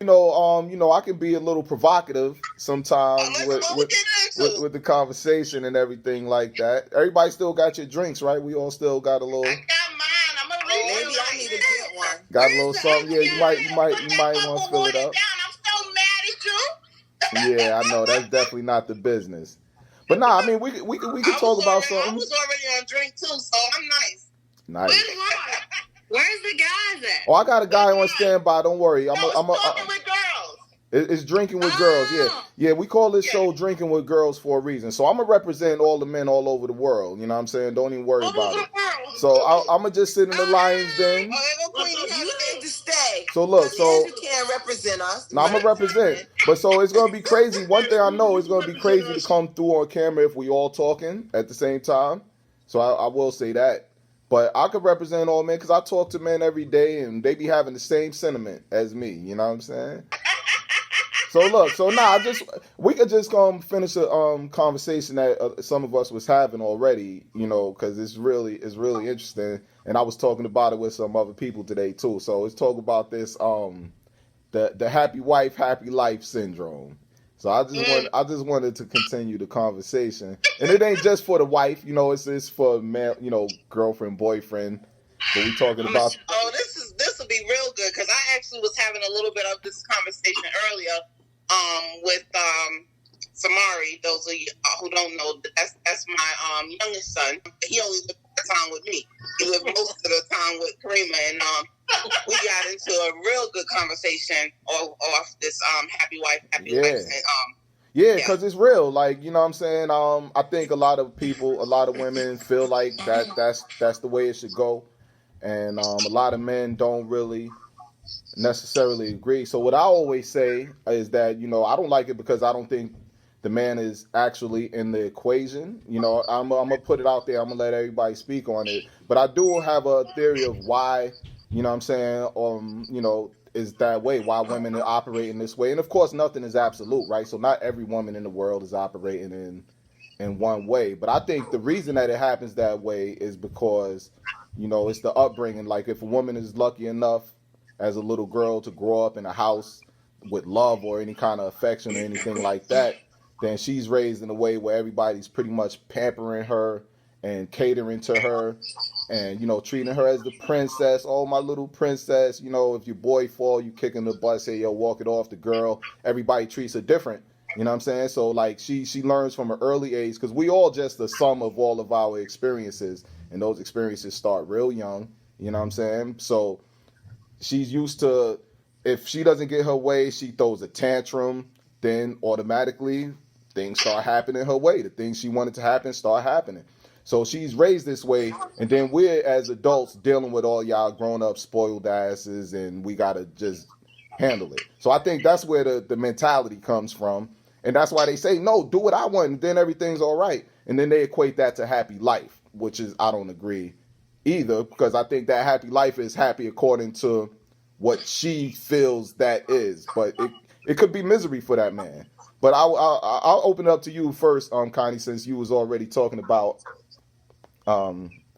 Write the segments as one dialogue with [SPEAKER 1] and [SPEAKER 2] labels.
[SPEAKER 1] I can be a little provocative sometimes
[SPEAKER 2] Let's go get into.
[SPEAKER 1] with the conversation and everything like that. Everybody still got your drinks, right? We all still got a
[SPEAKER 2] I
[SPEAKER 1] little
[SPEAKER 2] got mine. I'm gonna read
[SPEAKER 3] Maybe
[SPEAKER 2] you
[SPEAKER 3] I
[SPEAKER 2] right
[SPEAKER 3] need to get
[SPEAKER 2] now.
[SPEAKER 3] one.
[SPEAKER 1] got a
[SPEAKER 2] Where's
[SPEAKER 1] little
[SPEAKER 2] the
[SPEAKER 1] something. Yeah,
[SPEAKER 2] Put
[SPEAKER 1] you
[SPEAKER 2] that
[SPEAKER 1] might want to
[SPEAKER 2] bubble
[SPEAKER 1] fill it
[SPEAKER 2] water
[SPEAKER 1] up.
[SPEAKER 2] down. I'm so mad at you.
[SPEAKER 1] Yeah, I know that's definitely not the business. But nah, I mean we could talk about
[SPEAKER 2] I
[SPEAKER 1] something
[SPEAKER 2] was already on drink too, so I'm nice.
[SPEAKER 1] nice.
[SPEAKER 2] Where's Rod? Where's the guys at?
[SPEAKER 1] Oh, I got a
[SPEAKER 2] Where's
[SPEAKER 1] guy on
[SPEAKER 2] Rod?
[SPEAKER 1] standby. Don't worry.
[SPEAKER 2] No, it's talking with girls.
[SPEAKER 1] It's drinking with girls. Yeah,
[SPEAKER 2] Oh.
[SPEAKER 1] yeah. We call this
[SPEAKER 2] Yeah.
[SPEAKER 1] show "Drinking with Girls" for a reason. So I'm gonna represent all the men all over the world. You know what I'm saying? Don't even worry
[SPEAKER 2] All
[SPEAKER 1] about
[SPEAKER 2] over
[SPEAKER 1] it.
[SPEAKER 2] the world.
[SPEAKER 1] So I'm gonna just sit in the lion's den.
[SPEAKER 2] Oh, there go Queen.
[SPEAKER 3] You need to stay.
[SPEAKER 1] So look,
[SPEAKER 3] Because you can't represent us.
[SPEAKER 1] now I'm gonna represent. But so it's gonna be crazy. One thing I know is gonna be crazy to come through on camera if we all talking at the same time. So I will say that. But I could represent all men because I talk to men every day and they be having the same sentiment as me. You know what I'm saying? So look, we could just finish a conversation that some of us was having already, because it's really interesting, and I was talking about it with some other people today too. So let's talk about this the happy wife, happy life syndrome. So I just wanted to continue the conversation, and it ain't just for the wife, it's for man, girlfriend, boyfriend, but we talking about.
[SPEAKER 2] Oh, this will be real good because I actually was having a little bit of this conversation earlier with Samari. Those of you who don't know, that's my youngest son. He only lived the time with me. He lived most of the time with Karima, and we got into a real good conversation off this happy wife, happy life. And,
[SPEAKER 1] yeah, because it's real. Like, you know what I'm saying? I think a lot of people, a lot of women feel like that's the way it should go. And a lot of men don't really necessarily agree. So what I always say is that, I don't like it because I don't think the man is actually in the equation. I'm going to put it out there. I'm going to let everybody speak on it. But I do have a theory of why, what I'm saying, is that way, why women are operating this way. And of course, nothing is absolute, right? So not every woman in the world is operating in one way. But I think the reason that it happens that way is because, it's the upbringing. Like if a woman is lucky enough as a little girl to grow up in a house with love or any kind of affection or anything like that, then she's raised in a way where everybody's pretty much pampering her and catering to her and, treating her as the princess. Oh, my little princess. If your boy fall, you kick him the butt, say, yo, walk it off. The girl, everybody treats her different. You know what I'm saying? So like she learns from an early age because we all just the sum of all of our experiences, and those experiences start real young. You know what I'm saying? So she's used to, if she doesn't get her way, she throws a tantrum, then automatically things start happening her way. The things she wanted to happen start happening. So she's raised this way, and then we're as adults dealing with all y'all grown up spoiled asses, and we gotta just handle it. So I think that's where the mentality comes from, and that's why they say no, do what I want, and then everything's all right, and then they equate that to happy life, which is I don't agree either, because I think that happy life is happy according to what she feels that is, but it could be misery for that man. But I'll open it up to you first, Connie, since you was already talking about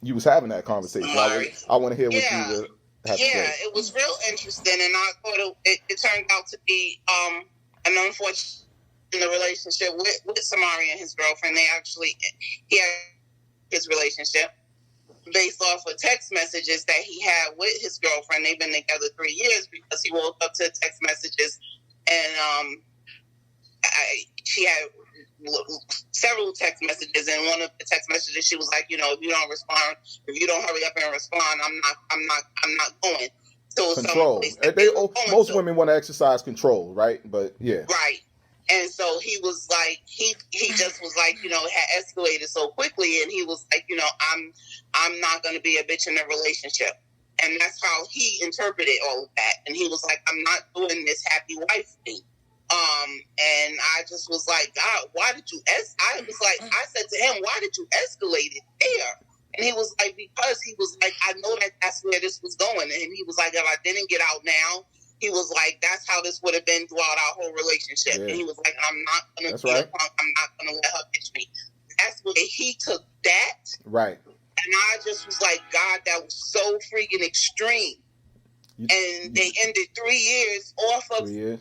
[SPEAKER 1] you was having that conversation. I want to hear what you would have to say.
[SPEAKER 2] Yeah, it was real interesting, and I thought it turned out to be an unfortunate in the relationship with Samari and his girlfriend. He had his relationship based off of text messages that he had with his girlfriend. They've been together 3 years because he woke up to text messages, and she had several text messages, and one of the text messages she was like, if you don't respond, if you don't hurry up and respond, I'm not going. So
[SPEAKER 1] control. Most women want to exercise control, right? But yeah,
[SPEAKER 2] right. And so he was like, he just was like, it had escalated so quickly, and he was like, I'm not going to be a bitch in a relationship. And that's how he interpreted all of that. And he was like, I'm not doing this happy wife thing. And I just was like, God, why did you I was like, I said to him, why did you escalate it there? And he was like, because he was like, I know that's where this was going. And he was like, if I didn't get out now, he was like, that's how this would have been throughout our whole relationship. Yeah. And he was like, I'm not going to be a punk. I'm not going to let her bitch me. That's where he took that.
[SPEAKER 1] Right.
[SPEAKER 2] And I just was like, God, that was so freaking extreme. and they ended 3 years off of
[SPEAKER 1] 3 years.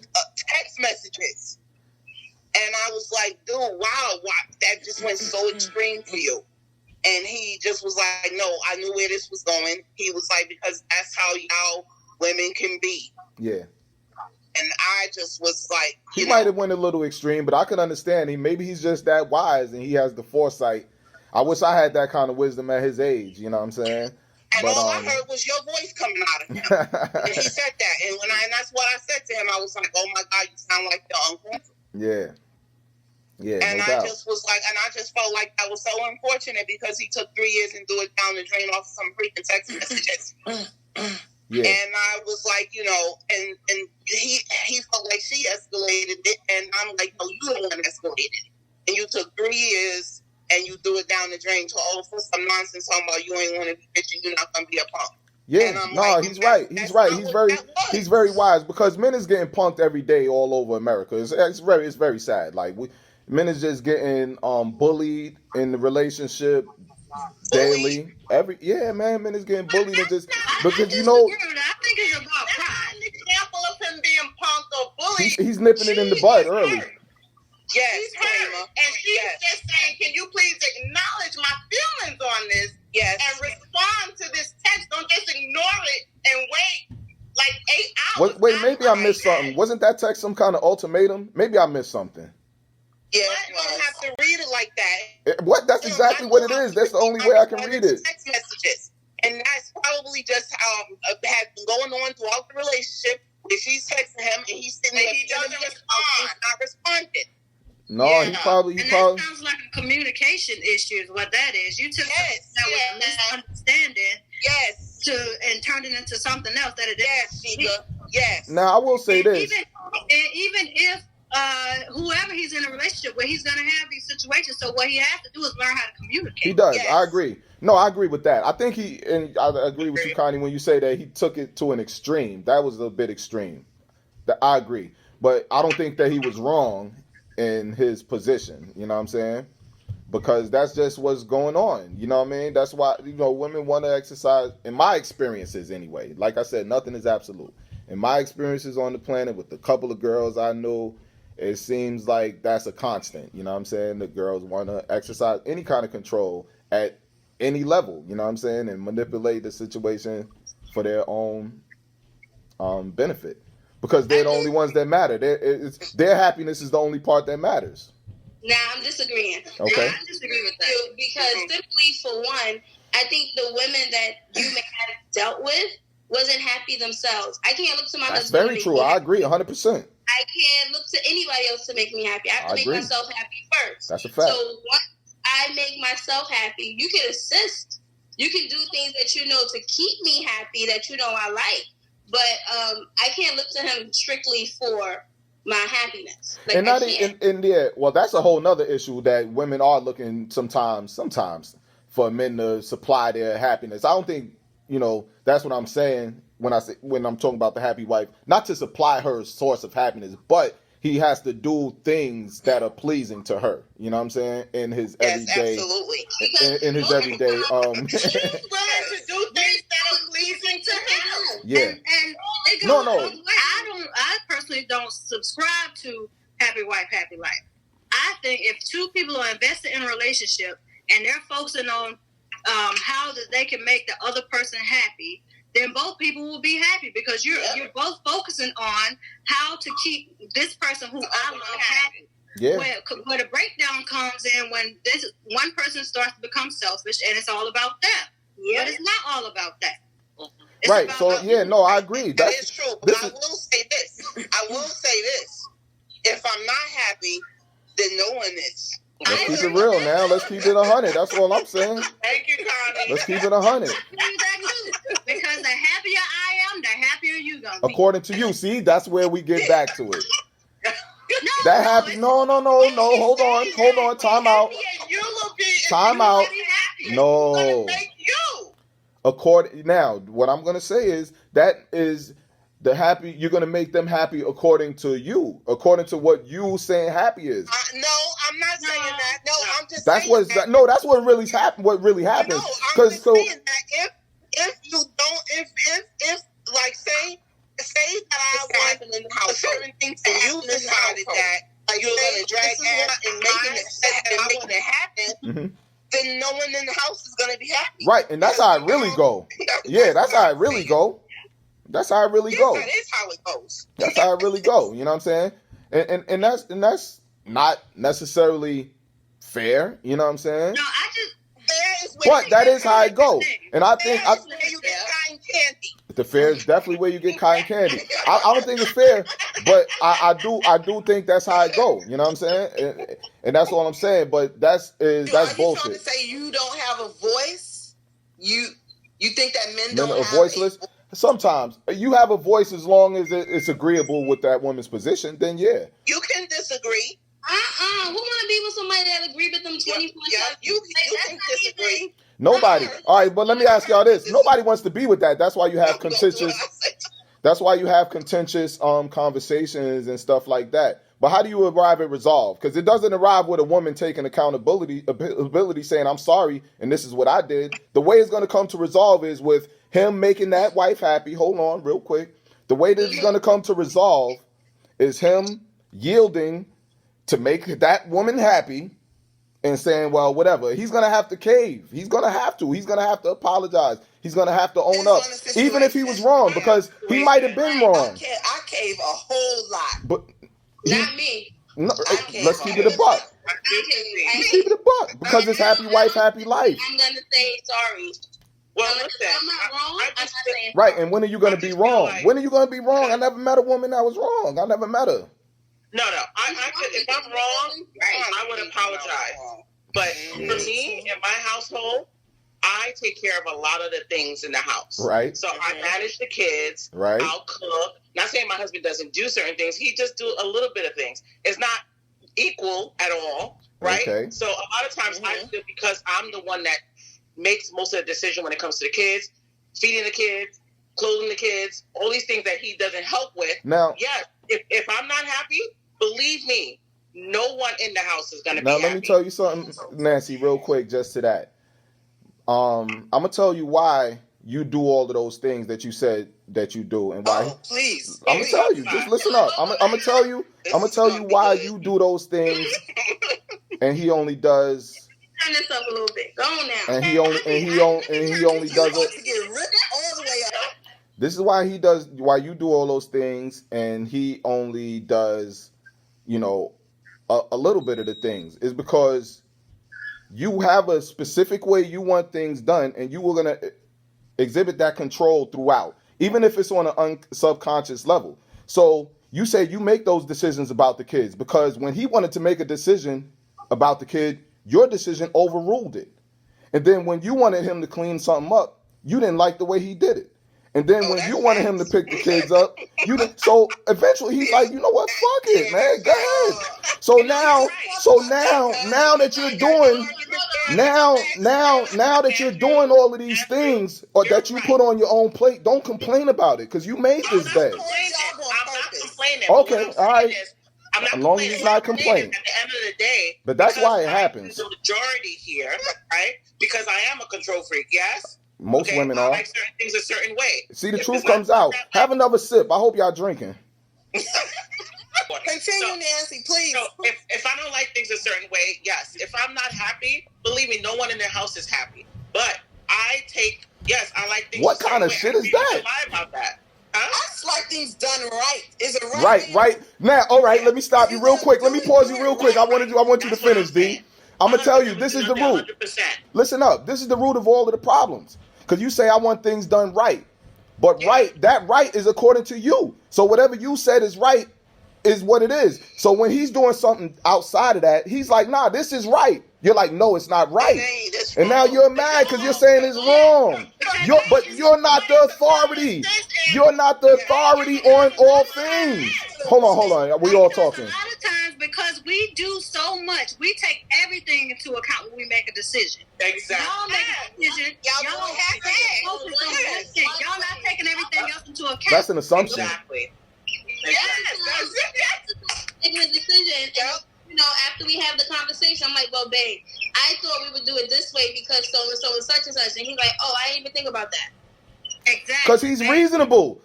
[SPEAKER 2] text messages. And I was like, dude, wow, that just went so extreme for you. And he just was like, no, I knew where this was going. He was like, because that's how y'all women can be.
[SPEAKER 1] Yeah.
[SPEAKER 2] And I just was like,
[SPEAKER 1] He might have went a little extreme, but I can understand him. Maybe he's just that wise and he has the foresight. I wish I had that kind of wisdom at his age. You know what I'm saying?
[SPEAKER 2] And
[SPEAKER 1] but,
[SPEAKER 2] all I heard was your voice coming out of him. And he said that. And that's what I said to him. I was like, oh my God, you sound like your uncle.
[SPEAKER 1] Yeah. Yeah.
[SPEAKER 2] And
[SPEAKER 1] no
[SPEAKER 2] I
[SPEAKER 1] doubt.
[SPEAKER 2] just was like, and I just felt like that was so unfortunate because he took 3 years and threw it down the drain off some freaking text messages.
[SPEAKER 1] Yeah.
[SPEAKER 2] And I was like, and he felt like she escalated it, and I'm like, no, you the one escalated it. And you took 3 years and you threw it down the drain to for some nonsense talking about you ain't want to be bitch and you're not gonna be a punk.
[SPEAKER 1] Yeah, no, like, he's right. He's right. He's very wise because men is getting punked every day all over America. It's very sad. Like men is just getting bullied in the relationship daily. Men is getting bullied and just because
[SPEAKER 4] I think it's about pride.
[SPEAKER 3] An example of him being punked or bullied.
[SPEAKER 1] He's nipping it in the bud early.
[SPEAKER 2] Yes,
[SPEAKER 3] she's hurt, and she's just saying, "Can you please acknowledge my feelings on this?
[SPEAKER 2] Yes,
[SPEAKER 3] and respond to this text. Don't just ignore it and wait like 8 hours."
[SPEAKER 1] Wait, maybe I missed something. Wasn't that text some kind of ultimatum? Maybe I missed something.
[SPEAKER 2] Yeah, you don't have to read it like that.
[SPEAKER 1] What? That's exactly what it is. That's the only way I can read it.
[SPEAKER 2] Text messages, and that's probably just has been going on throughout the relationship. Where she's texting him, and he's sitting there,
[SPEAKER 3] he doesn't respond.
[SPEAKER 2] He's not responding.
[SPEAKER 1] No,
[SPEAKER 2] yeah.
[SPEAKER 1] he probably.
[SPEAKER 4] That sounds like a communication issue. Is what that is. You took something that was a misunderstanding, and turned it into something else that it is.
[SPEAKER 2] Yes, yes.
[SPEAKER 1] Now I will say this.
[SPEAKER 4] Even if whoever he's in a relationship with, he's going to have these situations. So what he has to do is learn how to communicate.
[SPEAKER 1] He does.
[SPEAKER 2] Yes.
[SPEAKER 1] I agree. No, I agree with that. I think and I agree with you, Connie, when you say that he took it to an extreme. That was a bit extreme. I agree. But I don't think that he was wrong in his position. You know what I'm saying? Because that's just what's going on. You know what I mean? That's why, women want to exercise, in my experiences anyway. Like I said, nothing is absolute. In my experiences on the planet with the couple of girls I know, it seems like that's a constant. You know what I'm saying? The girls want to exercise any kind of control at any level. You know what I'm saying? And manipulate the situation for their own benefit. Because they're the only ones that matter. Their happiness is the only part that matters.
[SPEAKER 5] Nah, I'm disagreeing.
[SPEAKER 1] Okay.
[SPEAKER 5] I disagree with that. Because simply for one, I think the women that you may have dealt with wasn't happy themselves. I can't look to my husband.
[SPEAKER 1] That's very true. I agree 100%.
[SPEAKER 5] I can't look to anybody else to make me happy. I have to make myself happy first.
[SPEAKER 1] That's a fact.
[SPEAKER 5] So once I make myself happy, you can assist. You can do things that to keep me happy that I like. But I can't look to him strictly for my happiness.
[SPEAKER 1] Well, that's a whole nother issue that women are looking sometimes for men to supply their happiness. I don't think, that's what I'm saying when I'm talking about the happy wife, not to supply her source of happiness, but he has to do things that are pleasing to her. You know what I'm saying? In his everyday,
[SPEAKER 2] absolutely.
[SPEAKER 1] In his everyday,
[SPEAKER 3] She's willing to do things that are pleasing to him.
[SPEAKER 1] Yeah.
[SPEAKER 4] And it goes both ways. I personally don't subscribe to happy wife, happy life. I think if two people are invested in a relationship and they're focusing on how that they can make the other person happy, then both people will be happy because you're both focusing on how to keep this person who I love happy.
[SPEAKER 1] Yeah.
[SPEAKER 4] Where the breakdown comes in when this one person starts to become selfish and it's all about them. Yeah. But it's not all about that. It's
[SPEAKER 1] right. So I agree.
[SPEAKER 2] That is true. But I will say this. If I'm not happy, then no one is.
[SPEAKER 1] Let's keep it real now. Let's keep it 100. That's all I'm saying.
[SPEAKER 2] Thank you, Connie.
[SPEAKER 1] Let's keep it 100.
[SPEAKER 4] Because the happier I am, the happier you gonna be.
[SPEAKER 1] According to you, see, that's where we get back to it. No. Hold on. Time out. No. Now, what I'm gonna say is that is the happy. You're gonna make them happy according to you, according to what you saying happy is.
[SPEAKER 2] No, I'm not saying that. No, I'm just.
[SPEAKER 1] That's
[SPEAKER 2] saying
[SPEAKER 1] that. No, that's what really happened. What really happens?
[SPEAKER 2] No, I'm just saying that if you don't, if like say that I want
[SPEAKER 3] in the house.
[SPEAKER 2] a certain thing to happen. You decided that you're going to drag ass and making it happen.
[SPEAKER 1] Mm-hmm.
[SPEAKER 2] Then no one in the house is going to be happy.
[SPEAKER 1] Right, and that's how it really go. Yeah, that's how it really go. That's how it really go.
[SPEAKER 2] That is how it goes.
[SPEAKER 1] That's how it really go. You know what I'm saying? And that's not necessarily fair. You know what I'm saying?
[SPEAKER 4] No, I just.
[SPEAKER 1] But that is how it go. And I think
[SPEAKER 2] Fair is where you get cotton candy.
[SPEAKER 1] the fair is definitely where you get cotton candy. I don't think it's fair, but I do think that's how it go. You know what I'm saying? And that's all I'm saying. But that's bullshit.
[SPEAKER 3] Are you trying to say you don't have a voice? You think that men don't
[SPEAKER 1] are
[SPEAKER 3] have
[SPEAKER 1] voiceless? Sometimes you have a voice as long as it's agreeable with that woman's position. Then yeah.
[SPEAKER 2] You can disagree.
[SPEAKER 5] Who want to be with somebody that agree with them 24/7?
[SPEAKER 2] Yeah, you can disagree.
[SPEAKER 1] Nobody. All right, but let me ask y'all this. Nobody wants to be with that. That's why you have contentious. That's why you have contentious conversations and stuff like that. But how do you arrive at resolve? Because it doesn't arrive with a woman taking accountability, saying, I'm sorry, and this is what I did. The way it's going to come to resolve is with him making that wife happy. Hold on real quick. The way that it's going to come to resolve is him yielding to make that woman happy and saying, well, whatever. He's going to have to cave. He's going to have to. He's going to have to apologize. He's going to have to own up, even if he was wrong, because he might have been wrong.
[SPEAKER 3] I cave a whole lot.
[SPEAKER 1] But
[SPEAKER 5] Not me.
[SPEAKER 1] No, let's keep it a buck. Let's keep it a buck, because it's happy wife, happy life.
[SPEAKER 5] I'm going to say sorry.
[SPEAKER 2] Well,
[SPEAKER 5] If
[SPEAKER 2] listen,
[SPEAKER 5] I'm not wrong, I'm not saying
[SPEAKER 1] Right, and when are you going to be wrong?
[SPEAKER 2] like-
[SPEAKER 1] When are you going to be wrong? I never met a woman that was wrong. I never met her.
[SPEAKER 2] no. I could, if I'm wrong, I would apologize. But for me, in my household, I take care of a lot of the things in the house.
[SPEAKER 1] Right.
[SPEAKER 2] So I manage the kids.
[SPEAKER 1] Right.
[SPEAKER 2] I'll cook. Not saying my husband doesn't do certain things. He just do a little bit of things. It's not equal at all. Right.
[SPEAKER 1] Okay.
[SPEAKER 2] So a lot of times I feel because I'm the one that makes most of the decision when it comes to the kids, feeding the kids, clothing the kids, all these things that he doesn't help with.
[SPEAKER 1] Now,
[SPEAKER 2] Yes, if I'm not happy, believe me, no one in the house is going to be
[SPEAKER 1] now
[SPEAKER 2] happy.
[SPEAKER 1] let me tell you something, Nancy, real quick, just to that. I'm gonna tell you why you do all of those things that you said that you do, and why.
[SPEAKER 3] Oh, please.
[SPEAKER 1] I'm gonna tell you. Just listen up. I'm gonna tell you. I'm gonna tell you why you do those things, and he only does.
[SPEAKER 5] turn this up a little bit. Go on now.
[SPEAKER 1] And he only does
[SPEAKER 3] Want to
[SPEAKER 1] it.
[SPEAKER 3] get ripped all the way up.
[SPEAKER 1] This is why you do all those things, and he only does, a little bit of the things. Is because you have a specific way you want things done, and you were gonna exhibit that control throughout, even if it's on a subconscious level. So you say you make those decisions about the kids because when he wanted to make a decision about the kid, your decision overruled it. And then when you wanted him to clean something up, you didn't like the way he did it. And then when you wanted him to pick the kids up, you didn't. So eventually he's like, you know what? Fuck it, man. Go ahead. So now that you're doing, now that you're doing all of these things or that you put on your own plate, don't complain about it because you made this bed.
[SPEAKER 2] I'm not complaining.
[SPEAKER 1] Okay, all right.
[SPEAKER 2] I'm not
[SPEAKER 1] As long as he's not complaining.
[SPEAKER 2] At the end of the day.
[SPEAKER 1] But that's
[SPEAKER 2] because
[SPEAKER 1] why it
[SPEAKER 2] I'm
[SPEAKER 1] happens.
[SPEAKER 2] the majority here, right? Because I am a control freak, yes?
[SPEAKER 1] Most women
[SPEAKER 2] I
[SPEAKER 1] are.
[SPEAKER 2] like certain things a certain way.
[SPEAKER 1] See, the
[SPEAKER 2] If
[SPEAKER 1] truth
[SPEAKER 2] it's not
[SPEAKER 1] comes out.
[SPEAKER 2] that
[SPEAKER 1] Have another sip. I hope y'all drinking.
[SPEAKER 3] Continue, Nancy, please.
[SPEAKER 2] So if I don't like things a certain way, yes. If I'm not happy, believe me, no one in their house is happy. But I like things.
[SPEAKER 1] What
[SPEAKER 2] a certain
[SPEAKER 1] kind of
[SPEAKER 2] way.
[SPEAKER 1] shit
[SPEAKER 2] I
[SPEAKER 1] is
[SPEAKER 2] can't
[SPEAKER 1] that?
[SPEAKER 2] lie about that. Huh?
[SPEAKER 3] I just like things done right. Is it right?
[SPEAKER 1] Right. Now, all right, let me stop you real quick. Let me pause you real quick. I want you to finish, D. I'm gonna tell you, this is the root.
[SPEAKER 2] 100%.
[SPEAKER 1] Listen up. This is the root of all of the problems. Because you say I want things done right. But that right is according to you. So whatever you said is right is what it is. So when he's doing something outside of that, he's like, nah, this is right. You're like, no, it's not right. And now you're mad because you're saying it's wrong. But you're not the authority. You're not the authority on all things. Hold on. We all talking.
[SPEAKER 4] A lot of times, because we do so much, we take everything into account when we make a decision.
[SPEAKER 2] Exactly.
[SPEAKER 4] Y'all make a decision. Y'all don't have to focus on one thing. Y'all not taking everything else into account.
[SPEAKER 1] That's an assumption.
[SPEAKER 2] Exactly.
[SPEAKER 5] Making a decision, and after we have the conversation, I'm like, well, babe, I thought we would do it this way because so and so and such and such, and he's like, oh, I didn't even think about that.
[SPEAKER 4] Exactly.
[SPEAKER 1] Because he's reasonable.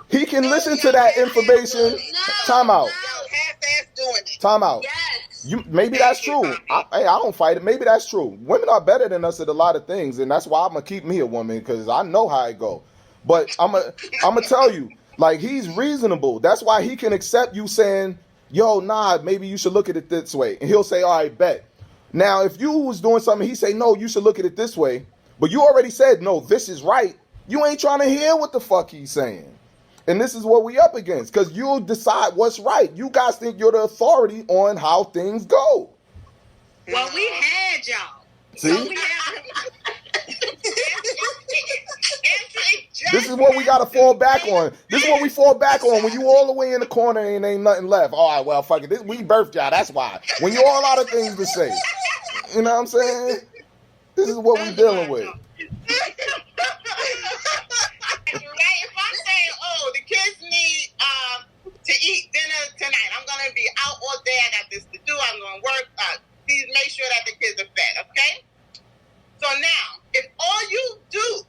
[SPEAKER 1] He can listen to that information. Time out.
[SPEAKER 2] Half-ass doing it.
[SPEAKER 1] Time out.
[SPEAKER 5] Yes.
[SPEAKER 1] Maybe that's true. I don't fight it. Maybe that's true. Women are better than us at a lot of things, and that's why I'm gonna keep me a woman, because I know how it go. But I'm gonna tell you, like, he's reasonable. That's why he can accept you saying, "Yo, nah, maybe you should look at it this way," and he'll say, "All right, bet." Now, if you was doing something, he say, "No, you should look at it this way," but you already said, "No, this is right." You ain't trying to hear what the fuck he's saying. And this is what we up against, because you'll decide what's right. You guys think you're the authority on how things go.
[SPEAKER 4] Well, we had y'all.
[SPEAKER 1] See?
[SPEAKER 4] So we have.
[SPEAKER 1] This is what we got to fall back on. This is what we fall back on when you all the way in the corner and ain't nothing left. All right, well, fuck it. We birthed y'all. That's why. When you all out of things to say. You know what I'm saying? This is what we dealing with.
[SPEAKER 3] Right? If I'm saying, oh, the kids need to eat dinner tonight, I'm gonna be out all day. I got this to do. I'm gonna work. Please make sure that the kids are fed. Okay. So now, if all you do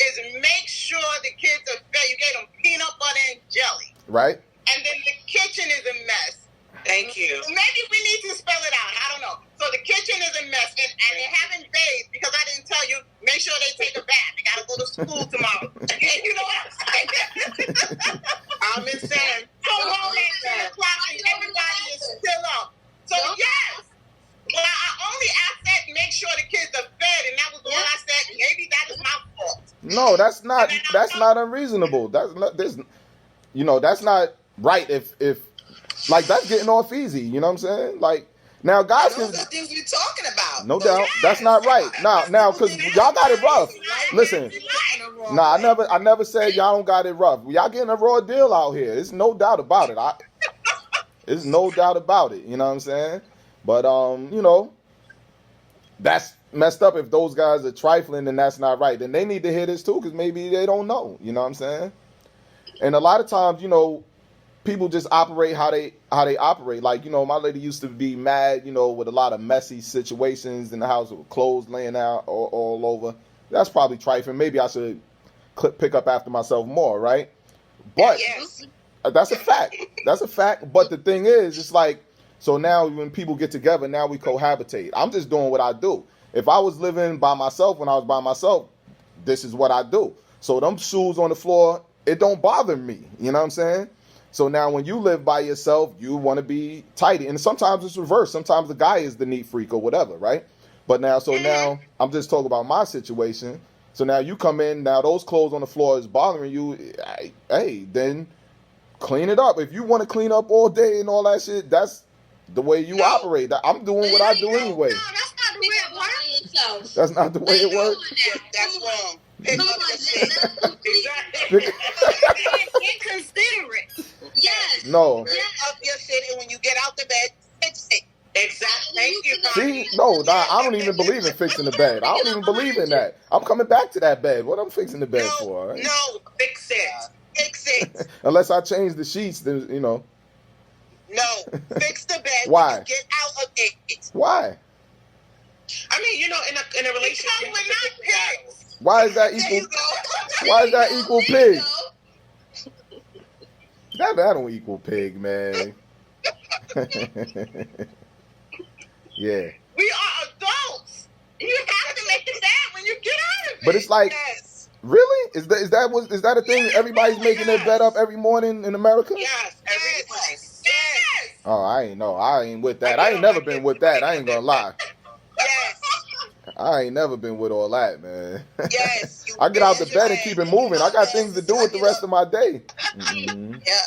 [SPEAKER 3] is make sure the kids are fed, you gave them peanut butter and jelly,
[SPEAKER 1] Right?
[SPEAKER 3] and then the kitchen is a mess.
[SPEAKER 2] Thank you.
[SPEAKER 3] Maybe we need to spell it out. I don't know. So the kitchen is a mess, and they haven't bathed because I didn't tell you. Make sure they take a bath. They gotta go to school tomorrow. You know what I'm saying?
[SPEAKER 2] I'm saying.
[SPEAKER 3] Come home at 10 o'clock and everybody is still up. So yes. Well, I only asked that make sure the kids are fed, and that was all I said. Maybe that is my fault.
[SPEAKER 1] No, that's not unreasonable. That's not right if like, that's getting off easy, you know what I'm saying? Like, now guys can,
[SPEAKER 2] Those are things we're talking about.
[SPEAKER 1] no doubt, that's not right. Now cuz y'all got it rough. Listen. Nah, I never said y'all don't got it rough. Y'all getting a raw deal out here. There's no doubt about it. There's no doubt about it, you know what I'm saying? But that's messed up. If those guys are trifling, then that's not right. Then they need to hear this too, because maybe they don't know. You know what I'm saying? And a lot of times, people just operate how they operate. Like, my lady used to be mad, with a lot of messy situations in the house with clothes laying out all over. That's probably trifling. Maybe I should pick up after myself more, right? But
[SPEAKER 2] Yes.
[SPEAKER 1] that's a fact. That's a fact. But the thing is, it's like, so now when people get together, now we cohabitate. I'm just doing what I do. If I was living by myself, when I was by myself, this is what I do. So them shoes on the floor, it don't bother me. You know what I'm saying? So now when you live by yourself, you want to be tidy. And sometimes it's reversed. Sometimes the guy is the neat freak or whatever, right? But now I'm just talking about my situation. So now you come in, now those clothes on the floor is bothering you. Hey, then clean it up. If you want to clean up all day and all that shit, that's the way you operate. I'm doing what I do anyway.
[SPEAKER 4] No, that's not the way it works.
[SPEAKER 1] That's not the way it works.
[SPEAKER 2] That's wrong.
[SPEAKER 5] Come on,
[SPEAKER 2] Exactly.
[SPEAKER 4] Inconsiderate.
[SPEAKER 5] Yes.
[SPEAKER 1] No.
[SPEAKER 2] Up your shit, and when you get out the bed, fix it. Exactly. Thank you.
[SPEAKER 1] See, no, I don't even believe in fixing the bed. I don't even believe in that. I'm coming back to that bed. What I'm fixing the bed for? All right?
[SPEAKER 2] No, fix it. Fix it.
[SPEAKER 1] Unless I change the sheets, then
[SPEAKER 2] No, fix the bed.
[SPEAKER 1] Why?
[SPEAKER 2] When you get out of it.
[SPEAKER 1] Why?
[SPEAKER 2] I mean, in a relationship,
[SPEAKER 3] Because we're not pigs.
[SPEAKER 1] Why is that
[SPEAKER 2] There
[SPEAKER 1] equal?
[SPEAKER 2] you go.
[SPEAKER 1] Why is that equal
[SPEAKER 5] There you
[SPEAKER 1] pig?
[SPEAKER 5] go.
[SPEAKER 1] That don't equal pig, man. Yeah.
[SPEAKER 3] We are adults. You have to make the bed when you get out of it.
[SPEAKER 1] But it's like,
[SPEAKER 2] Yes.
[SPEAKER 1] really? Is that a thing? Everybody's making their bed up every morning in America?
[SPEAKER 2] Yes. Every place. Yes.
[SPEAKER 3] Yes.
[SPEAKER 1] Oh, I ain't with that. I ain't never been with that. I ain't gonna lie.
[SPEAKER 2] Yes.
[SPEAKER 1] I ain't never been with all that, man.
[SPEAKER 2] Yes.
[SPEAKER 1] I get out the bed and keep it moving. I got things to do with the rest of my day. Mhm.
[SPEAKER 2] Yeah.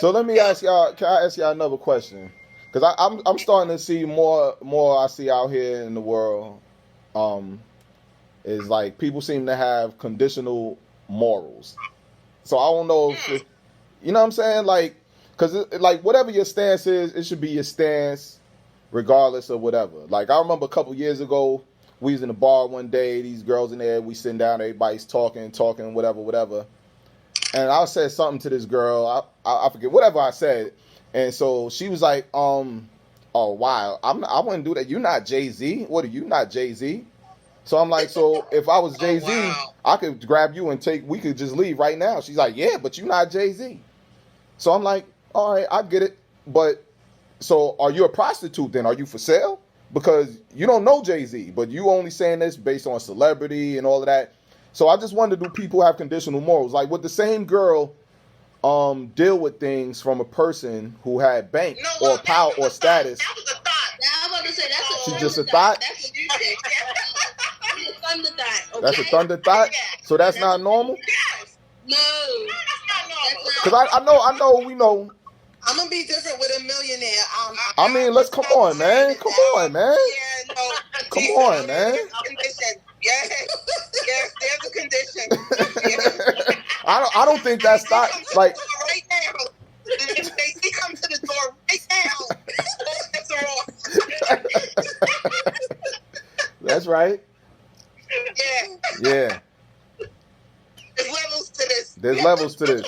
[SPEAKER 1] So let me ask y'all. Can I ask y'all another question? Because I'm starting to see more I see out here in the world. Is like people seem to have conditional morals. So I don't know if you know what I'm saying, like, because like whatever your stance is, it should be your stance, regardless of whatever. Like I remember a couple years ago, we was in a bar one day. These girls in there, we sitting down, everybody's talking, whatever. And I said something to this girl. I forget whatever I said. And so she was like, oh wow, I wouldn't do that. You're not Jay-Z. What are you, not Jay-Z? So I'm like, so if I was Jay-Z,
[SPEAKER 2] wow.
[SPEAKER 1] I could grab you and we could just leave right now. She's like, yeah, but you're not Jay-Z. So I'm like, all right, I get it. But so are you a prostitute then? Are you for sale? Because you don't know Jay-Z, but you only saying this based on celebrity and all of that. So I just wonder, do people have conditional morals? Like, would the same girl deal with things from a person who had bank or power or status?
[SPEAKER 3] That was a thought.
[SPEAKER 5] Now I'm about to say that's a
[SPEAKER 1] She's just a thought?
[SPEAKER 5] That's what you said. It's a thunder thought.
[SPEAKER 1] That's a thunder thought? So that's not normal?
[SPEAKER 3] Yes.
[SPEAKER 5] No.
[SPEAKER 3] No, that's not normal.
[SPEAKER 1] Because I know, we know.
[SPEAKER 6] I'm gonna be different with a millionaire.
[SPEAKER 1] I mean, let's come on, man. Come on, man.
[SPEAKER 2] Yeah, no.
[SPEAKER 1] Come on, man.
[SPEAKER 2] There's a condition. Yes, there's a condition.
[SPEAKER 1] I don't think that's not like.
[SPEAKER 2] Right now. If they come to the door right now, that's wrong.
[SPEAKER 1] That's right.
[SPEAKER 2] Yeah.
[SPEAKER 1] Yeah.
[SPEAKER 2] There's levels to this.
[SPEAKER 1] There's levels to this.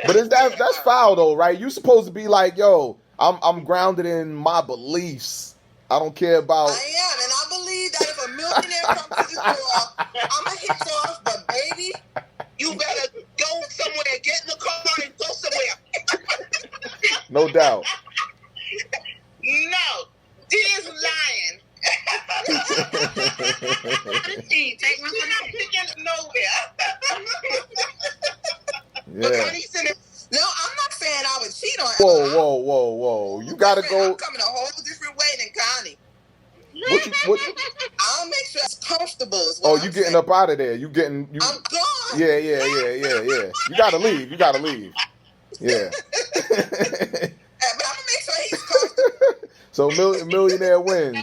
[SPEAKER 1] But that's foul though, right? You're supposed to be like, yo, I'm grounded in my beliefs. I don't care about.
[SPEAKER 6] I am, and I believe that if a millionaire comes to the door, I'ma hit off. But baby,
[SPEAKER 2] You better go somewhere, get in the car and go somewhere.
[SPEAKER 1] No doubt.
[SPEAKER 3] No. D is lying.
[SPEAKER 4] Take one
[SPEAKER 3] You're
[SPEAKER 4] for
[SPEAKER 3] not
[SPEAKER 4] the
[SPEAKER 3] picking nowhere.
[SPEAKER 1] Yeah.
[SPEAKER 6] no, I'm not saying I would cheat on.
[SPEAKER 1] Whoa. You gotta
[SPEAKER 6] I'm
[SPEAKER 1] go.
[SPEAKER 6] coming a whole different way than Connie.
[SPEAKER 1] What?
[SPEAKER 6] I'll make sure it's comfortable. Is
[SPEAKER 1] Oh,
[SPEAKER 6] what
[SPEAKER 1] you
[SPEAKER 6] I'm
[SPEAKER 1] getting
[SPEAKER 6] saying.
[SPEAKER 1] up out of there. You.
[SPEAKER 6] I'm gone.
[SPEAKER 1] Yeah. You gotta leave. Yeah.
[SPEAKER 6] But I'm gonna make sure he's comfortable.
[SPEAKER 1] So millionaire wins.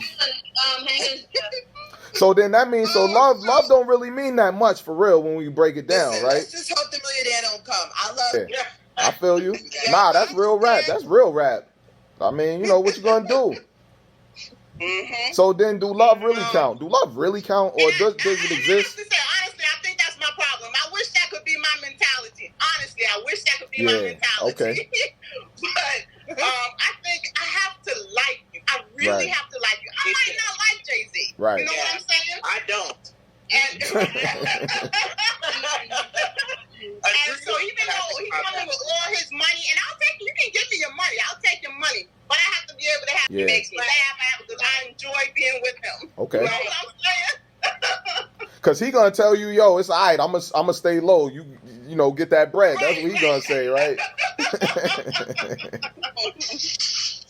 [SPEAKER 5] Hangers.
[SPEAKER 1] So then that means love don't really mean that much for real when we break it down,
[SPEAKER 6] Listen,
[SPEAKER 1] right?
[SPEAKER 6] Let's just hope the millionaire don't come. I love
[SPEAKER 1] Yeah. I feel you. Nah, that's real rap. That's real rap. I mean, you know what you gonna do.
[SPEAKER 2] Mm-hmm.
[SPEAKER 1] So then, do love really count? Do love really count, or does it
[SPEAKER 3] And I have
[SPEAKER 1] exist?
[SPEAKER 3] to say, honestly, I think that's my problem. I wish that could be my mentality. Honestly, I wish that could be my
[SPEAKER 1] Yeah,
[SPEAKER 3] mentality.
[SPEAKER 1] okay.
[SPEAKER 3] But I think I have to like you. I really
[SPEAKER 1] Right.
[SPEAKER 3] have to like you. I might not like Jay-Z.
[SPEAKER 1] Right.
[SPEAKER 3] You know what I'm saying?
[SPEAKER 2] I don't.
[SPEAKER 3] And so even though he's coming with all his money, and you can give me your money. I'll take your money. But I have to be able to have
[SPEAKER 1] Yeah.
[SPEAKER 3] makes me laugh because I enjoy being with him.
[SPEAKER 1] Okay.
[SPEAKER 3] You know what I'm saying?
[SPEAKER 1] Because he gonna tell you, yo, it's all right. I'm gonna stay low. You know, get that bread. That's what he gonna say, right?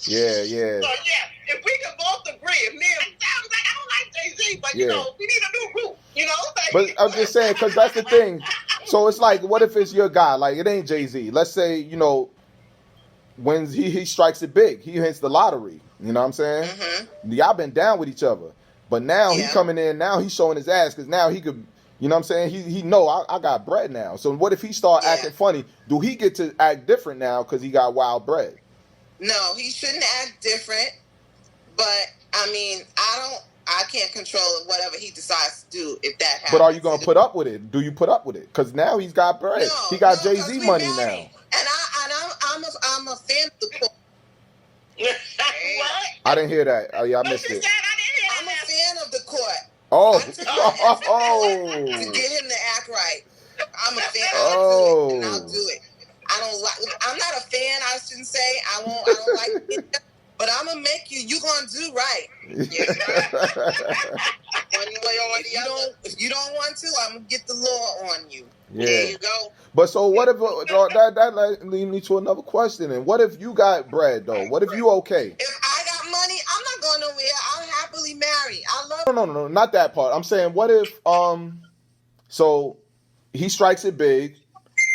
[SPEAKER 1] Yeah.
[SPEAKER 3] So yeah, if we can both agree, if me and Sam's like, I don't like Jay-Z, but you
[SPEAKER 1] Yeah.
[SPEAKER 3] know, we need a new group. You know, like,
[SPEAKER 1] But I'm just saying, because that's the thing. So it's like, what if it's your guy? Like, it ain't Jay-Z. Let's say, you know, when he strikes it big, he hits the lottery. You know what I'm saying?
[SPEAKER 6] Mm-hmm.
[SPEAKER 1] Y'all been down with each other. But now he
[SPEAKER 6] Yeah.
[SPEAKER 1] coming in, now he's showing his ass, because now he could, you know what I'm saying? He know I got bread now. So what if he start
[SPEAKER 6] Yeah.
[SPEAKER 1] acting funny? Do he get to act different now because he got wild bread?
[SPEAKER 6] No, he shouldn't act different. But I mean, I can't control whatever he decides to do if that happens.
[SPEAKER 1] But are you going to put up with it? Do you put up with it? Because now he's got bread.
[SPEAKER 6] No,
[SPEAKER 1] he got
[SPEAKER 6] 'cause
[SPEAKER 1] Jay-Z
[SPEAKER 6] we
[SPEAKER 1] money
[SPEAKER 6] married.
[SPEAKER 1] now.
[SPEAKER 6] And I'm a fan of the court.
[SPEAKER 3] what?
[SPEAKER 1] I didn't hear that. Oh, yeah, I
[SPEAKER 3] What
[SPEAKER 1] missed
[SPEAKER 3] you
[SPEAKER 1] it.
[SPEAKER 3] said? I didn't hear
[SPEAKER 6] I'm a
[SPEAKER 3] that.
[SPEAKER 6] fan of the court.
[SPEAKER 1] Oh.
[SPEAKER 6] To
[SPEAKER 1] Oh.
[SPEAKER 6] get him to act right. I'm a fan.
[SPEAKER 1] Oh.
[SPEAKER 6] I'll do it, and I'll do it. I'm not a fan. I shouldn't say. I don't like it, but I'm gonna make you. You gonna do right. One way or the other. If you don't want to, I'm gonna get the law on you. There
[SPEAKER 1] Yeah.
[SPEAKER 6] you go.
[SPEAKER 1] But so what if that leads me to another question? And what if you got bread though? What if you okay?
[SPEAKER 6] If I got money, I'm not going nowhere. I'll happily marry. I love.
[SPEAKER 1] No, not that part. I'm saying what if so he strikes it big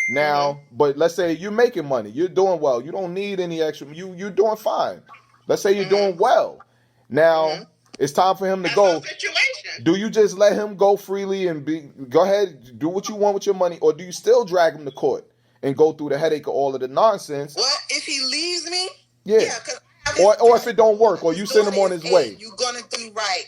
[SPEAKER 1] now, but let's say you're making money, you're doing well, you don't need any extra, you're doing fine. Let's say you're doing well. Now it's time for him to
[SPEAKER 3] That's
[SPEAKER 1] go.
[SPEAKER 3] no situation.
[SPEAKER 1] Do you just let him go freely and go ahead, do what you want with your money, or do you still drag him to court and go through the headache of all of the nonsense?
[SPEAKER 6] What if he leaves me?
[SPEAKER 1] Yeah.
[SPEAKER 6] Cause
[SPEAKER 1] Or if it don't work, or you send him on his way.
[SPEAKER 6] You're gonna do right.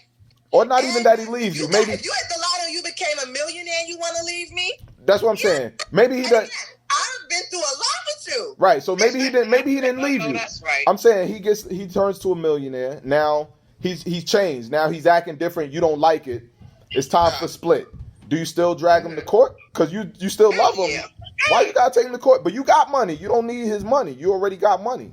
[SPEAKER 1] Or not even that he leaves you. Maybe
[SPEAKER 6] If you hit the lotto, you became a millionaire. You want to leave me?
[SPEAKER 1] that's what I'm saying. Maybe he does.
[SPEAKER 6] I've been through a lot with you.
[SPEAKER 1] Right. So maybe he didn't leave
[SPEAKER 2] No,
[SPEAKER 1] you.
[SPEAKER 2] that's right.
[SPEAKER 1] I'm saying he turns to a millionaire. Now he's changed. Now he's acting different. You don't like it. It's time for split. do you still drag him to court? Because you still love him.
[SPEAKER 2] Yeah.
[SPEAKER 1] Why you gotta take him to court? But you got money. You don't need his money. You already got money.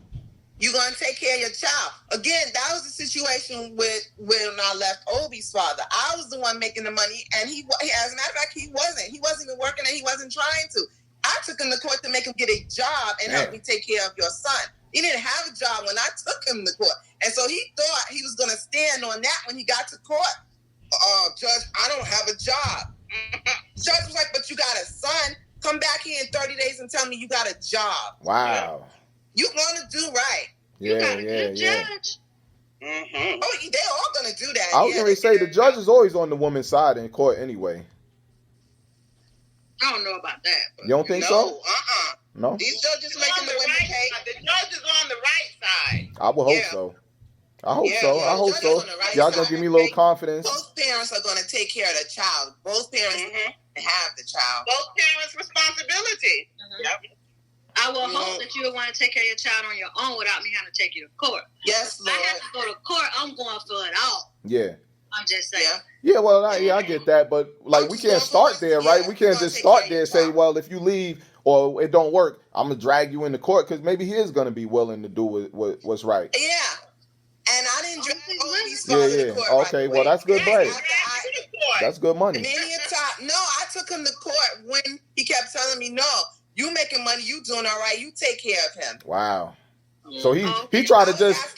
[SPEAKER 6] You're gonna take care of your child. Again, that was the situation with when I left Obi's father. I was the one making the money, and he as a matter of fact, he wasn't. He wasn't even working, and he wasn't trying to. I took him to court to make him get a job and help me take care of your son. He didn't have a job when I took him to court, and so he thought he was gonna stand on that when he got to court. Judge, I don't have a job. Judge was like, but you got a son. Come back here in 30 days and tell me you got a job.
[SPEAKER 1] Wow.
[SPEAKER 6] You gonna do right.
[SPEAKER 4] You got a
[SPEAKER 1] Yeah.
[SPEAKER 4] good judge.
[SPEAKER 2] Mm-hmm.
[SPEAKER 6] Oh, they're all gonna do that.
[SPEAKER 1] I was gonna say the judge is always on the woman's side in court anyway.
[SPEAKER 4] I don't know about that. But
[SPEAKER 1] You don't think so? No.
[SPEAKER 2] These judges making the women pay.
[SPEAKER 3] The judge is on the right side.
[SPEAKER 1] I would hope
[SPEAKER 2] Yeah.
[SPEAKER 1] so. I hope
[SPEAKER 2] Yeah,
[SPEAKER 1] so.
[SPEAKER 2] yeah,
[SPEAKER 1] I hope
[SPEAKER 6] judges
[SPEAKER 1] so.
[SPEAKER 6] on the right
[SPEAKER 1] Y'all
[SPEAKER 6] side.
[SPEAKER 1] gonna give me a little confidence.
[SPEAKER 6] Both parents are gonna take care of the child. Both parents have the child.
[SPEAKER 3] Both parents' responsibility. Yep.
[SPEAKER 4] I will
[SPEAKER 6] You
[SPEAKER 4] hope
[SPEAKER 6] know-
[SPEAKER 4] that you would want to take care of your child on your own without me having to take you to court.
[SPEAKER 6] Yes,
[SPEAKER 4] If I
[SPEAKER 6] Lord.
[SPEAKER 4] have to go to court, I'm going for it all.
[SPEAKER 1] Yeah.
[SPEAKER 4] I'm just saying.
[SPEAKER 6] Yeah.
[SPEAKER 1] Yeah, well, I get that, but like we can't start there, right? We can't just start there and say, well, if you leave or it don't work, I'm gonna drag you into court because maybe he is gonna be willing to do what's right.
[SPEAKER 6] Yeah. And I didn't drag Obi's
[SPEAKER 1] Yeah,
[SPEAKER 6] father
[SPEAKER 1] yeah.
[SPEAKER 6] to court.
[SPEAKER 1] Okay, well that's good bread. That's good money.
[SPEAKER 6] Many a time. No, I took him to court when he kept telling me, no, you making money, you doing all right, you take care of him.
[SPEAKER 1] Wow. So he
[SPEAKER 4] Okay.
[SPEAKER 1] tried to just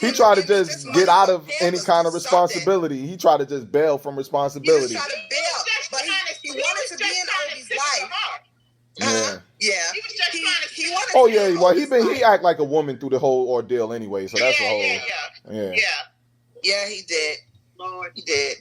[SPEAKER 1] get out of any kind of responsibility. He tried to just bail from
[SPEAKER 6] He was
[SPEAKER 1] responsibility.
[SPEAKER 6] trying to bail, but he wanted to be in Obi's life.
[SPEAKER 1] Yeah.
[SPEAKER 6] Yeah.
[SPEAKER 3] He was just trying to
[SPEAKER 6] He wanted
[SPEAKER 1] Oh
[SPEAKER 6] to be
[SPEAKER 1] yeah,
[SPEAKER 6] in
[SPEAKER 1] well
[SPEAKER 6] Obi's life.
[SPEAKER 1] he act like a woman through the whole ordeal anyway, so that's a whole yeah.
[SPEAKER 6] Yeah, he did.
[SPEAKER 4] Lord.
[SPEAKER 6] He did.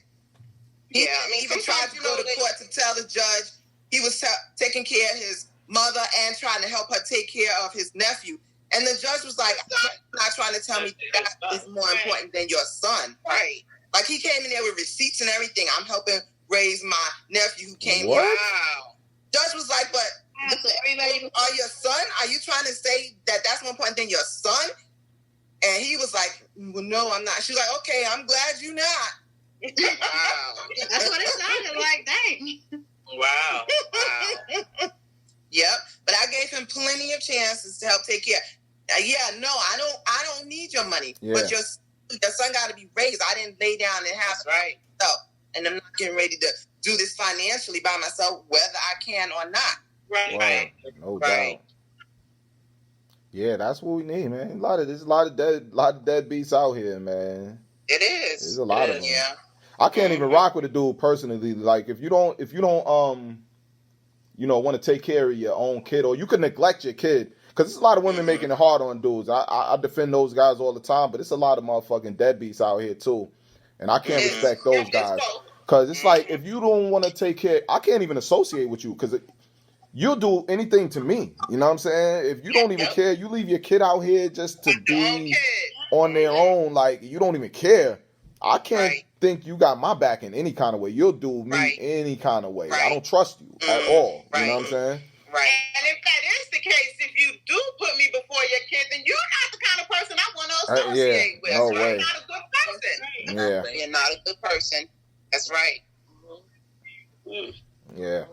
[SPEAKER 6] He
[SPEAKER 2] Yeah, I mean,
[SPEAKER 6] even tried
[SPEAKER 2] sometimes,
[SPEAKER 6] to
[SPEAKER 2] you
[SPEAKER 6] go
[SPEAKER 2] know,
[SPEAKER 6] to court to tell the judge he was taking care of his mother and trying to help her take care of his nephew. And the judge was like, I'm not trying to tell me that is more important than your son.
[SPEAKER 2] Right.
[SPEAKER 6] Like, he came in there with receipts and everything. I'm helping raise my nephew who came
[SPEAKER 1] What?
[SPEAKER 6] here.
[SPEAKER 2] Wow.
[SPEAKER 6] Judge was like, but
[SPEAKER 5] So everybody
[SPEAKER 6] are your son? Are you trying to say that that's more important than your son? And he was like, well, no, I'm not. She was like, okay, I'm glad you're not.
[SPEAKER 2] Wow.
[SPEAKER 4] That's what it sounded like. Dang.
[SPEAKER 3] Wow.
[SPEAKER 6] Yep, but I gave him plenty of chances to help take care. I don't need your money,
[SPEAKER 1] Yeah.
[SPEAKER 6] but your son got to be raised. I didn't lay down and have
[SPEAKER 2] That's right.
[SPEAKER 6] myself, and I'm not getting ready to do this financially by myself, whether I can or not.
[SPEAKER 2] Right.
[SPEAKER 1] Wow. No
[SPEAKER 2] Right.
[SPEAKER 1] doubt. Yeah, that's what we need, man. There's a lot of deadbeats out here, man.
[SPEAKER 2] It is.
[SPEAKER 1] There's a lot of them.
[SPEAKER 6] Yeah,
[SPEAKER 1] I can't even rock with a dude personally. Like if you don't want to take care of your own kid, or you can neglect your kid, because there's a lot of women making it hard on dudes. I defend those guys all the time, but it's a lot of motherfucking deadbeats out here too, and I can't respect those guys. Because it's like if you don't want to take care, I can't even associate with you because you'll do anything to me. You know what I'm saying? If you don't even care, you leave your kid out here just to be on their own. Like you don't even care. I can't think you got my back in any kind of way. You'll do me any kind of way. I don't trust you at all. You know what I'm saying?
[SPEAKER 2] Right.
[SPEAKER 3] And if that is the case, if you do put me before your kid, then you're not the kind of person I want to associate with.
[SPEAKER 1] no
[SPEAKER 3] So
[SPEAKER 1] way.
[SPEAKER 3] you're not a good person.
[SPEAKER 1] Yeah.
[SPEAKER 2] You're not a good person. That's right.
[SPEAKER 1] Yeah.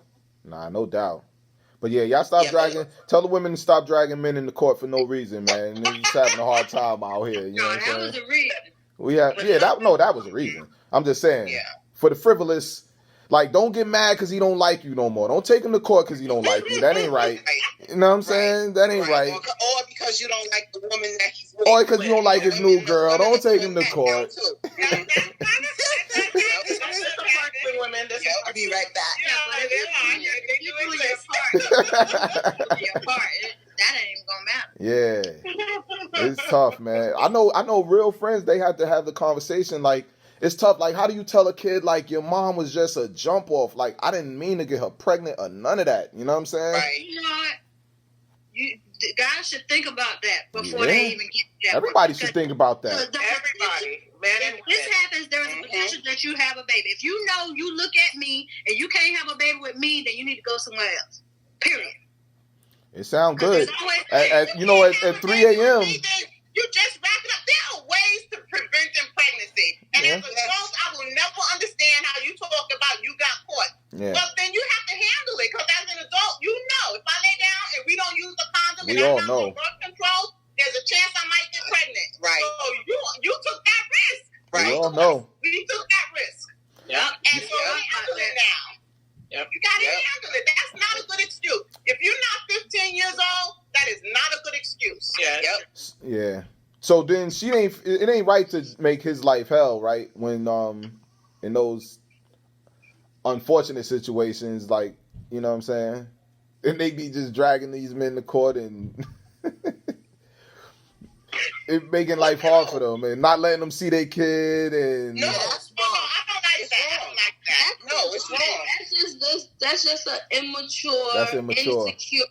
[SPEAKER 1] Nah, no doubt. But yeah, y'all stop dragging. Tell the women to stop dragging men into court for no reason, man. And they're just having a hard time out here. You know
[SPEAKER 4] No,
[SPEAKER 1] what I'm
[SPEAKER 4] that
[SPEAKER 1] saying?
[SPEAKER 4] was the reason.
[SPEAKER 1] That was a reason. I'm just saying.
[SPEAKER 2] Yeah.
[SPEAKER 1] For the frivolous, like, don't get mad because he don't like you no more. Don't take him to court because he don't like you. That ain't right. You know what I'm saying? That ain't right.
[SPEAKER 2] Or because you don't like the woman that he's with.
[SPEAKER 1] Or because you don't like his new girl. Don't take him to court.
[SPEAKER 6] I'll be right back.
[SPEAKER 4] You do your part. Your part. That ain't even gonna matter.
[SPEAKER 1] Yeah. It's tough, man. I know real friends, they had to have the conversation. Like, it's tough. Like, how do you tell a kid, like, your mom was just a jump off? Like, I didn't mean to get her pregnant or none of that. You know what I'm saying?
[SPEAKER 2] Right.
[SPEAKER 4] You know what? The guys should think about that before they even get that.
[SPEAKER 1] Everybody should think about that.
[SPEAKER 3] Everybody, man and
[SPEAKER 4] If this
[SPEAKER 3] women.
[SPEAKER 4] happens, there's a potential that you have a baby. If you know you look at me and you can't have a baby with me, then you need to go somewhere else. Period.
[SPEAKER 1] It sounds good.
[SPEAKER 4] There's always-
[SPEAKER 1] At 3 a.m.
[SPEAKER 3] You just wrap it up. There are ways to prevent pregnancy. And as a adult, I will never understand how you talk about you got caught.
[SPEAKER 1] Yeah.
[SPEAKER 3] Well, then you have to handle it, because as an adult, you know, if I lay down and we don't use the condom
[SPEAKER 1] We
[SPEAKER 3] and
[SPEAKER 1] all
[SPEAKER 3] I'm not
[SPEAKER 1] know.
[SPEAKER 3] on birth control, there's a chance I might get pregnant.
[SPEAKER 2] Right.
[SPEAKER 3] So you took that risk.
[SPEAKER 1] We
[SPEAKER 2] Right.
[SPEAKER 1] all know.
[SPEAKER 3] We took that risk.
[SPEAKER 4] Yep.
[SPEAKER 3] And so we handle it now.
[SPEAKER 7] Yep.
[SPEAKER 3] You gotta
[SPEAKER 2] Yep.
[SPEAKER 3] handle it. That's not a good excuse. If you're not 15 years old, that is not a good excuse.
[SPEAKER 7] Yeah.
[SPEAKER 2] Yep.
[SPEAKER 1] Yeah. So then it ain't right to make his life hell, right? When in those unfortunate situations, like, you know what I'm saying? And they be just dragging these men to court and it making life hard for them and not letting them see their kid and
[SPEAKER 2] No, that's
[SPEAKER 3] No,
[SPEAKER 2] wrong.
[SPEAKER 3] I don't like that. I don't like that.
[SPEAKER 2] No, it's wrong.
[SPEAKER 5] That's just an immature,
[SPEAKER 1] That's immature.
[SPEAKER 5] insecure.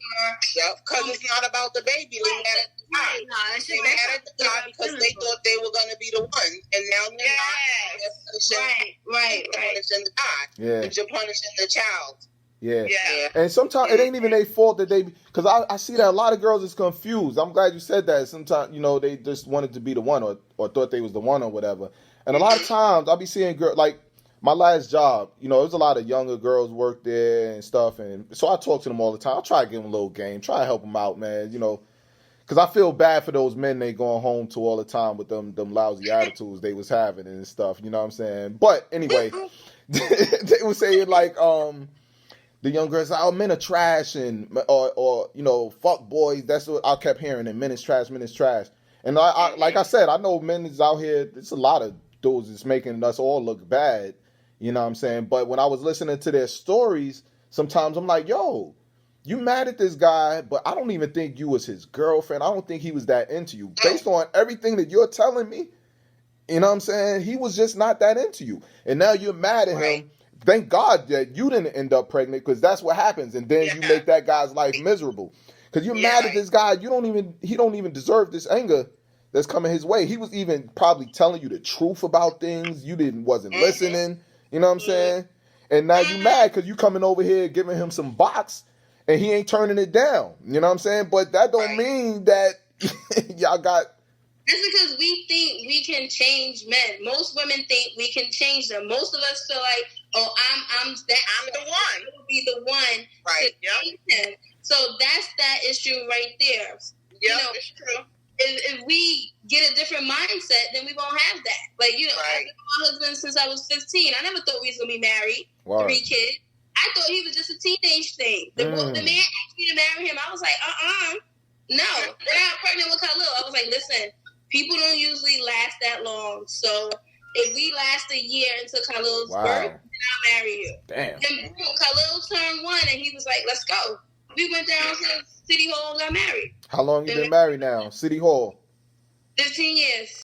[SPEAKER 2] Yep, because it's not about the baby. They mad at the guy.
[SPEAKER 4] No, it's
[SPEAKER 2] They
[SPEAKER 4] just
[SPEAKER 2] mad at the guy because they thought they were going to be the one, and now they're not.
[SPEAKER 3] Yes.
[SPEAKER 5] Right.
[SPEAKER 2] You're punishing the guy,
[SPEAKER 1] yeah,
[SPEAKER 2] but you're punishing the child.
[SPEAKER 1] yeah.
[SPEAKER 3] Yeah.
[SPEAKER 1] And sometimes it ain't even their fault that they, because I see that a lot of girls is confused. I'm glad you said that. Sometimes, you know, they just wanted to be the one or thought they was the one or whatever. And a lot of times I'll be seeing girls, like my last job, you know, there's a lot of younger girls work there and stuff. And so I talk to them all the time. I try to give them a little game, try to help them out, man, you know, because I feel bad for those men they going home to all the time with them lousy attitudes they was having and stuff, you know what I'm saying? But anyway, they were saying like, the young girls, oh, men are trash and or you know, fuck boys. That's what I kept hearing. And men is trash, men is trash. And I like I said, I know men is out here. There's a lot of dudes that's making us all look bad. You know what I'm saying? But when I was listening to their stories, sometimes I'm like, yo, you mad at this guy, but I don't even think you was his girlfriend. I don't think he was that into you. Based on everything that you're telling me, you know what I'm saying? He was just not that into you. And now you're mad at him. Thank God that you didn't end up pregnant, because that's what happens. And then you make that guy's life miserable. Because you're mad at this guy. He don't even deserve this anger that's coming his way. He was even probably telling you the truth about things. You wasn't listening. You know what I'm saying? And now you mad because you coming over here giving him some box and he ain't turning it down. You know what I'm saying? But that don't mean that y'all got.
[SPEAKER 5] That's because we think we can change men. Most women think we can change them. Most of us feel like, oh, I'm the one. I will be the one
[SPEAKER 3] Right.
[SPEAKER 5] to change him. So that's that issue right there.
[SPEAKER 3] Yep,
[SPEAKER 5] You know,
[SPEAKER 3] it's true.
[SPEAKER 5] if we get a different mindset, then we won't have that. Like, you know, I've been with my husband since I was 15. I never thought we was going to be married,
[SPEAKER 1] Wow.
[SPEAKER 5] 3 kids. I thought he was just a teenage thing. The man asked me to marry him. I was like, no. When I got pregnant with Khalil, I was like, listen, people don't usually last that long. So if we last a year until Khalil's birth, then I'll marry you.
[SPEAKER 1] Damn.
[SPEAKER 5] And Khalil turned 1 and he was like, let's go. We went down to City Hall and got married.
[SPEAKER 1] How long you been married now? City Hall.
[SPEAKER 5] 15 years.